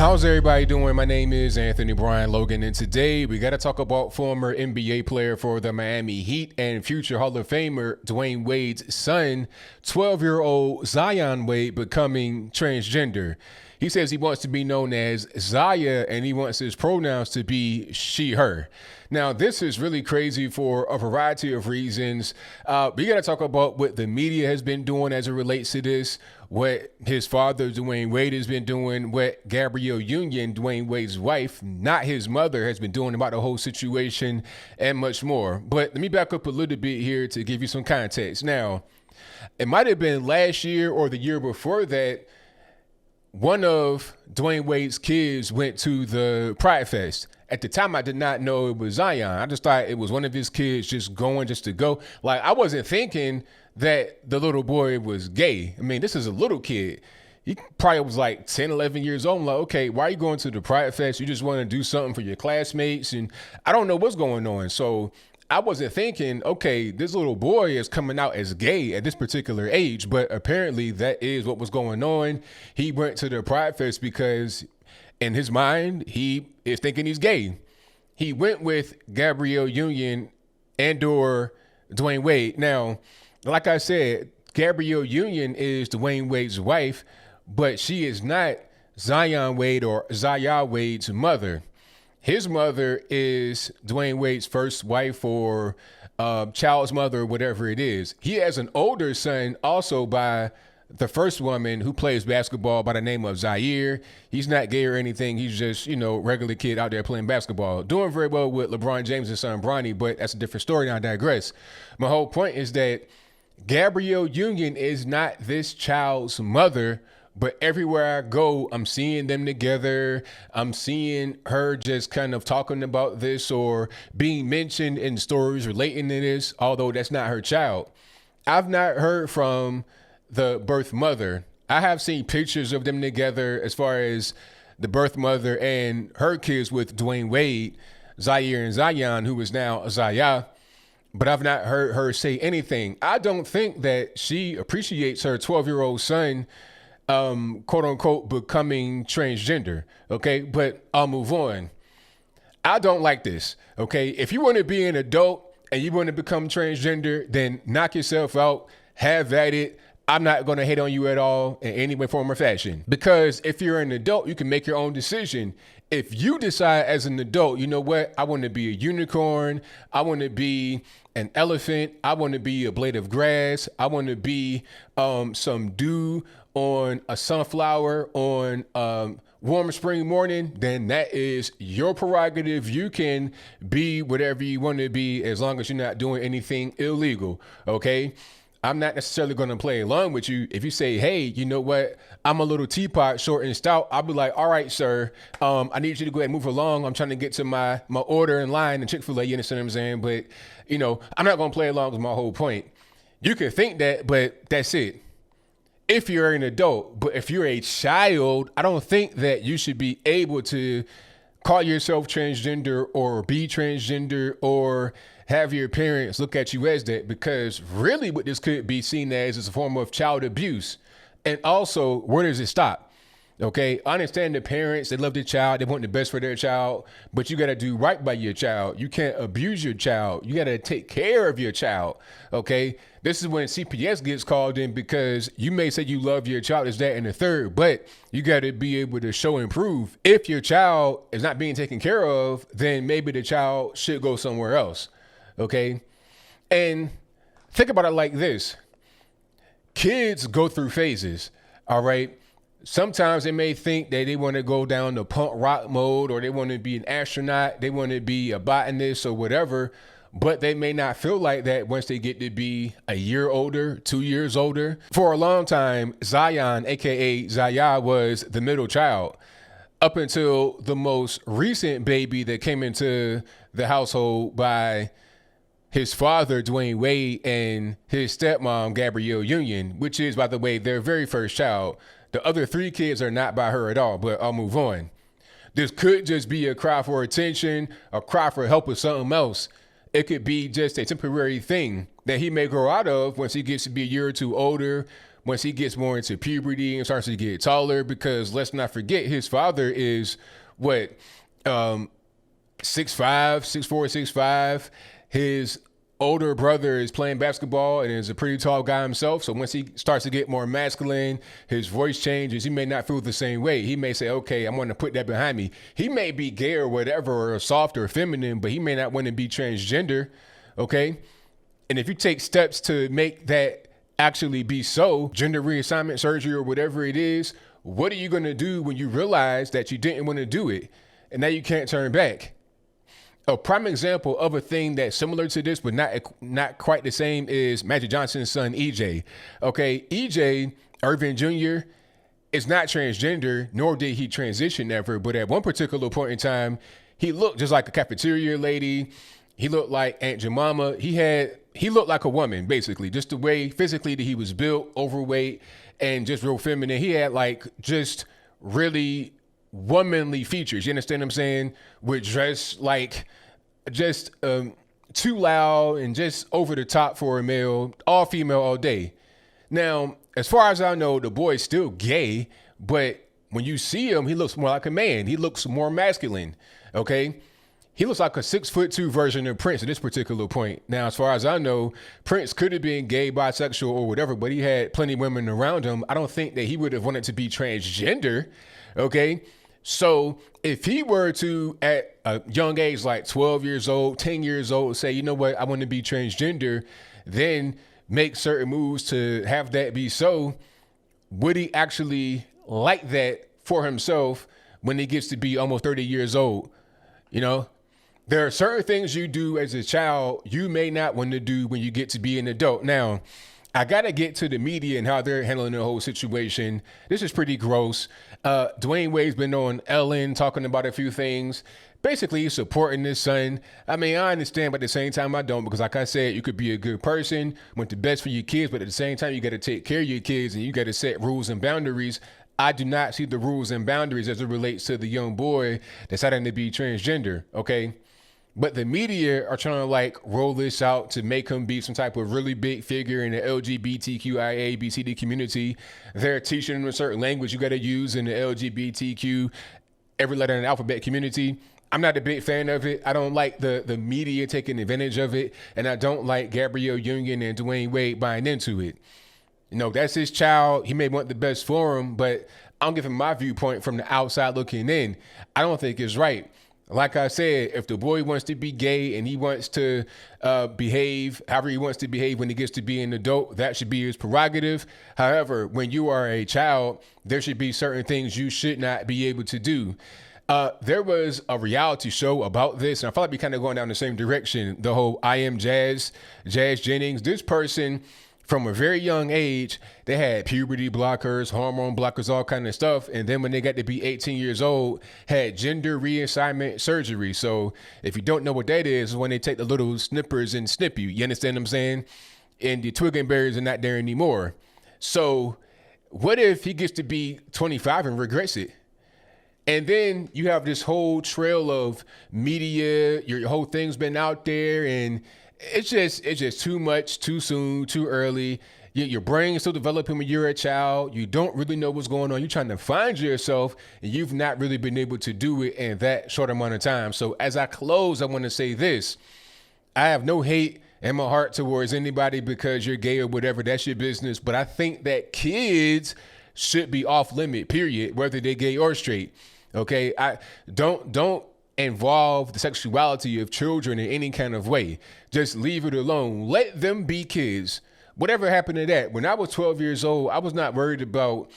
How's everybody doing? My name is Anthony Brian Logan, and today we got to talk about former NBA player for the Miami Heat and future Hall of Famer Dwyane Wade's son, 12-year-old Zaya Wade, becoming transgender. He says he wants to be known as Zaya, and he wants his pronouns to be she, her. Now, this is really crazy for a variety of reasons. We got to talk about what the media has been doing as it relates to this, what his father, Dwyane Wade, has been doing, what Gabrielle Union, Dwyane Wade's wife, not his mother, has been doing about the whole situation, and much more. But let me back up a little bit here to give you some context. Now, it might have been last year or the year before that, one of Dwyane Wade's kids went to the Pride Fest. At the time, I did not know it was Zion. I just thought it was one of his kids just going just to go. Like, I wasn't thinking that the little boy was gay. I mean, this is a little kid. He probably was like 10, 11 years old. I'm like, okay, why are you going to the Pride Fest? You just want to do something for your classmates. And I don't know what's going on. So I wasn't thinking, okay, this little boy is coming out as gay at this particular age, but apparently that is what was going on. He went to the Pride Fest because in his mind, he is thinking he's gay. He went with Gabrielle Union and or Dwyane Wade. Now, like I said, Gabrielle Union is Dwyane Wade's wife, but she is not Zaya Wade or Zaya Wade's mother. His mother is Dwyane Wade's first wife or child's mother, whatever it is. He has an older son also by the first woman who plays basketball by the name of Zaire. He's not gay or anything. He's just, regular kid out there playing basketball. Doing very well with LeBron James' son, Bronny, but that's a different story. I digress. My whole point is that Gabrielle Union is not this child's mother, but everywhere I go, I'm seeing them together. I'm seeing her just kind of talking about this or being mentioned in stories relating to this, although that's not her child. I've not heard from the birth mother. I have seen pictures of them together as far as the birth mother and her kids with Dwyane Wade, Zaire and Zion, who is now Zaya, but I've not heard her say anything. I don't think that she appreciates her 12-year-old son quote unquote becoming transgender. Okay, but I'll move on. I don't like this. Okay, if you want to be an adult and you want to become transgender, then knock yourself out, have at it. I'm not going to hate on you at all in any way, form, or fashion, because if you're an adult, you can make your own decision. If you decide as an adult, you know what, I want to be a unicorn, I want to be an elephant, I want to be a blade of grass, I want to be some dew on a sunflower on warm spring morning, then that is your prerogative. You can be whatever you want to be as long as you're not doing anything illegal, okay? I'm not necessarily going to play along with you. If you say, hey, you know what, I'm a little teapot, short and stout, I'll be like, all right, sir, I need you to go ahead and move along. I'm trying to get to my order in line in Chick-fil-A, you understand what I'm saying? But, I'm not going to play along with my whole point. You can think that, but that's it. If you're an adult, but if you're a child, I don't think that you should be able to call yourself transgender or be transgender or have your parents look at you as that, because really what this could be seen as is a form of child abuse. And also, where does it stop? Okay, I understand the parents, they love their child, they want the best for their child, but you got to do right by your child. You can't abuse your child. You got to take care of your child, okay? This is when CPS gets called in, because you may say you love your child, is that and the third, but you got to be able to show and prove. If your child is not being taken care of, then maybe the child should go somewhere else, okay? And think about it like this. Kids go through phases, all right? Sometimes they may think that they want to go down the punk rock mode, or they want to be an astronaut, they want to be a botanist or whatever, but they may not feel like that once they get to be a year older, 2 years older. For a long time, Zion, aka Zaya, was the middle child up until the most recent baby that came into the household by his father, Dwyane Wade, and his stepmom, Gabrielle Union, which is, by the way, their very first child. The other 3 kids are not by her at all, but I'll move on. This could just be a cry for attention, a cry for help with something else. It could be just a temporary thing that he may grow out of once he gets to be a year or two older, once he gets more into puberty and starts to get taller, because let's not forget his father is what, 6'5", 6'4", 6'5". His older brother is playing basketball and is a pretty tall guy himself. So once he starts to get more masculine, his voice changes. He may not feel the same way. He may say, okay, I'm going to put that behind me. He may be gay or whatever, or soft or feminine, but he may not want to be transgender. Okay. And if you take steps to make that actually be so, gender reassignment surgery or whatever it is, what are you going to do when you realize that you didn't want to do it and now you can't turn back? A prime example of a thing that's similar to this, but not quite the same, is Magic Johnson's son, EJ. Okay, EJ, Irvin Jr., is not transgender, nor did he transition ever, but at one particular point in time, he looked just like a cafeteria lady. He looked like Aunt Jemima. He looked like a woman, basically, just the way physically that he was built, overweight, and just real feminine. He had like just really womanly features. You understand what I'm saying? Would dress like just too loud and just over the top for a male, all female all day. Now, as far as I know, the boy's still gay, but when you see him, he looks more like a man. He looks more masculine. Okay. He looks like a 6'2" version of Prince at this particular point. Now, as far as I know, Prince could have been gay, bisexual, or whatever, but he had plenty of women around him. I don't think that he would have wanted to be transgender. Okay. So if he were to, at a young age, like 12 years old, 10 years old, say, you know what, I want to be transgender, then make certain moves to have that be so, would he actually like that for himself when he gets to be almost 30 years old? You know, there are certain things you do as a child you may not want to do when you get to be an adult. Now, I got to get to the media and how they're handling the whole situation. This is pretty gross. Dwyane Wade's been on Ellen talking about a few things, basically supporting his son. I mean, I understand, but at the same time, I don't, because like I said, you could be a good person, want the best for your kids, but at the same time, you got to take care of your kids and you got to set rules and boundaries. I do not see the rules and boundaries as it relates to the young boy deciding to be transgender, okay? But the media are trying to like roll this out to make him be some type of really big figure in the LGBTQIA, BCD community. They're teaching him a certain language you got to use in the LGBTQ, every letter in the alphabet community. I'm not a big fan of it. I don't like the media taking advantage of it. And I don't like Gabrielle Union and Dwyane Wade buying into it. You know, that's his child. He may want the best for him, but I'm giving my viewpoint from the outside looking in. I don't think it's right. Like I said, if the boy wants to be gay and he wants to behave however he wants to behave when he gets to be an adult, that should be his prerogative. However, when you are a child, there should be certain things you should not be able to do. There was a reality show about this, and I feel like we're kind of going down the same direction. The whole I Am Jazz Jennings. This person, from a very young age, they had puberty blockers, hormone blockers, all kind of stuff. And then when they got to be 18 years old, had gender reassignment surgery. So if you don't know what that is, when they take the little snippers and snip you. You understand what I'm saying? And the twig and berries are not there anymore. So what if he gets to be 25 and regrets it? And then you have this whole trail of media, your whole thing's been out there, and it's just too much, too soon, too early. Your brain's still developing when you're a child. You don't really know what's going on. You're trying to find yourself, and you've not really been able to do it in that short amount of time. So as I close, I want to say this. I have no hate in my heart towards anybody because you're gay or whatever. That's your business. But I think that kids should be off limit, period, whether they're gay or straight. Okay? I don't involve the sexuality of children in any kind of way. Just leave it alone. Let them be kids. Whatever happened to that? When I was 12 years old, I was not worried about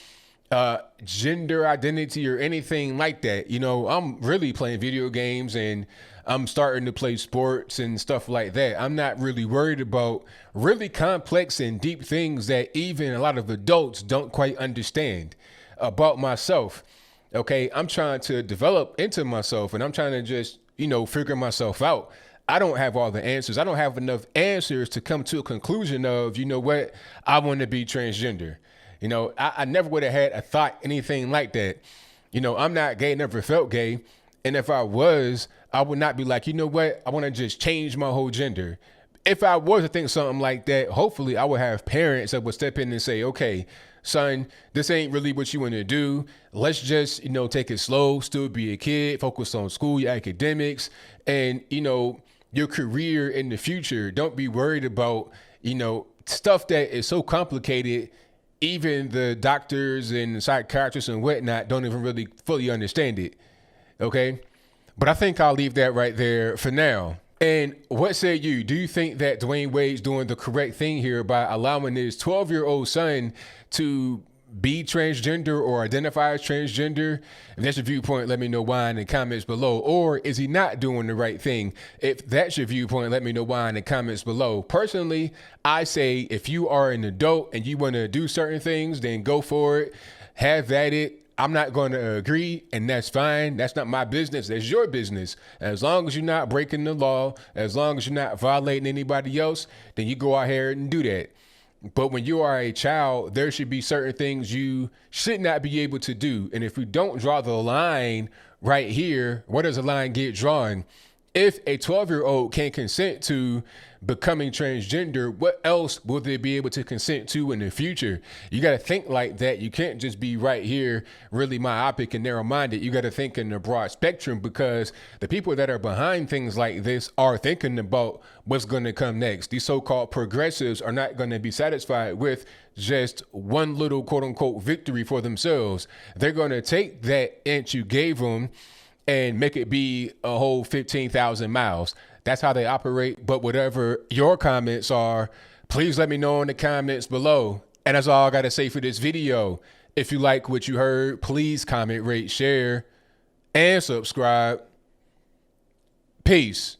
gender identity or anything like that. You know, I'm really playing video games and I'm starting to play sports and stuff like that. I'm not really worried about really complex and deep things that even a lot of adults don't quite understand about myself. Okay, I'm trying to develop into myself and I'm trying to just, figure myself out. I don't have all the answers. I don't have enough answers to come to a conclusion of, you know what, I want to be transgender. I never would have had a thought, anything like that. I'm not gay, never felt gay. And if I was, I would not be like, you know what, I want to just change my whole gender. if I was to think something like that, hopefully I would have parents that would step in and say, okay, son, this ain't really what you want to do. Let's just, take it slow, still be a kid, focus on school, your academics, and, your career in the future. Don't be worried about, stuff that is so complicated. Even the doctors and psychiatrists and whatnot don't even really fully understand it. Okay. But I think I'll leave that right there for now. And what say you? Do you think that Dwyane Wade's doing the correct thing here by allowing his 12-year-old son to be transgender or identify as transgender? If that's your viewpoint, let me know why in the comments below. Or is he not doing the right thing? If that's your viewpoint, let me know why in the comments below. Personally, I say if you are an adult and you want to do certain things, then go for it. Have at it. I'm not going to agree, and that's fine. That's not my business. That's your business. As long as you're not breaking the law, as long as you're not violating anybody else, then you go out here and do that. But when you are a child, there should be certain things you should not be able to do. And if we don't draw the line right here, where does the line get drawn? If a 12-year-old can't consent to becoming transgender, what else will they be able to consent to in the future? You got to think like that. You can't just be right here really myopic and narrow-minded. You got to think in the broad spectrum, because the people that are behind things like this are thinking about what's going to come next. These so-called progressives are not going to be satisfied with just one little quote-unquote victory for themselves. They're going to take that inch you gave them and make it be a whole 15,000 miles. That's how they operate. But whatever your comments are, please let me know in the comments below. And that's all I got to say for this video. If you like what you heard, please comment, rate, share, and subscribe. Peace.